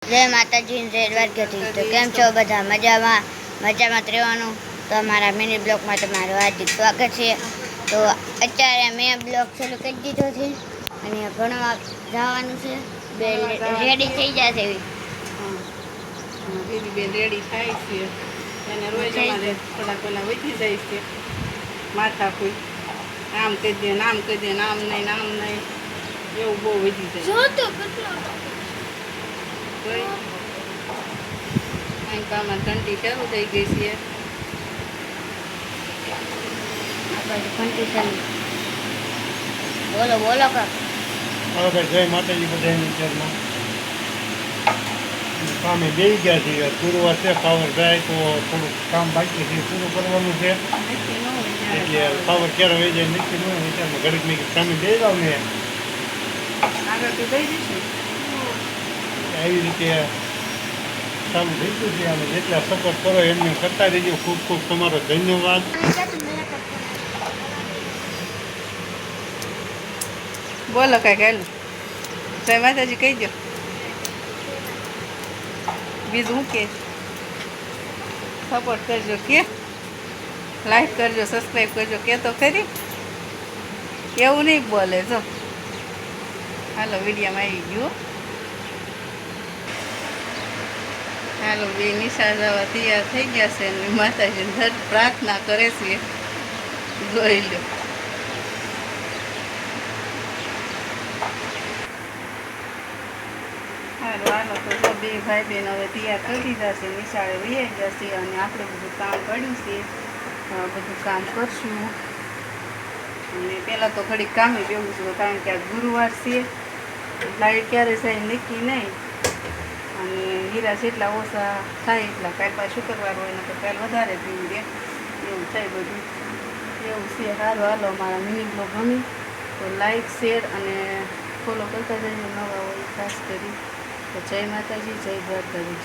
જય માતાજી, જય દ્વારકાધીશ। તો કેમ છો બધા? મજામાં મજામાં રહેવાનું। તો અમારા મિની બ્લોગમાં તમારું હાર્દિક સ્વાગત છે। તો અત્યારે મેં બ્લોગ શરૂ કરી દીધો છે અને ભણવા જવાનું છે। બે રેડી થઈ જશે। બેન રેડી થાય છે અને રોજ અમારે થોડા પહેલાં વધી જાય છે માથાકૂટ, આમ કહી દે નામ કહી દે, નામ નહીં એવું બહુ વધી જાય। અહીં તો આમાં ઘંટી શરૂ થઈ ગઈ છે। ઘંટી ચાલુ, બોલો બોલો કાક। હવે ભાઈ જય માતાજી બધાની વિચારમાં કામે બેસી ગયા છીએ। ગુરુવાર છે, પાવર જાય તો થોડુંક કામ બાકી છે, પૂરું કરવાનું છે। એટલે પાવર ક્યારે વહી જાય નક્કી ન હોય વિચારમાં ઘડીક મેં કામે બે જાવ ને આગળથી દઈ દઈશું આવી રીતે ચાલુ થઈ ગયું છે। અને જેટલા સપોર્ટ કરો એમને કરતા રહીજો। ખૂબ ખૂબ તમારો ધન્યવાદ। બોલો કાંઈક હેલું જય માતાજી કહી દો, બીજું શું કે સપોર્ટ કરજો, કે લાઈક કરજો, સબસ્ક્રાઈબ કરજો, કે તો ખરી એવું નહીં બોલે જો। હાલો વિડીયામાં આવી ગયું। હાલો બે નિશાળ જવા તૈયાર થઈ ગયા છે અને માતાજીને ધર પ્રાર્થના કરે છે, જોઈ લો। હાલો તો જો બે ભાઈ બહેન હવે તૈયાર કરી દીધા છે, નિશાળે વહી જશે અને આપણે બધું કામ પડ્યું છે, બધું કામ કરશું। અને પહેલાં તો ઘડીક કામે બેવું છું કારણ કે આ ગુરુવાર છે, લાઈટ ક્યારે થાય નક્કી નહીં અને હીરા જેટલા ઓછા થાય એટલા કાલ પાછું શુક્રવાર હોય ને તો કાલ વધારે પીવું રહે, એવું થાય બધું એવું છે। સારું હાલો મારા મિની બ્લોગ ગમી તો લાઈક શેર અને ફોલો કરતા જજો, નવા હોય ખાસ કરી। તો જય માતાજી, જય દ્વારકાધીશ।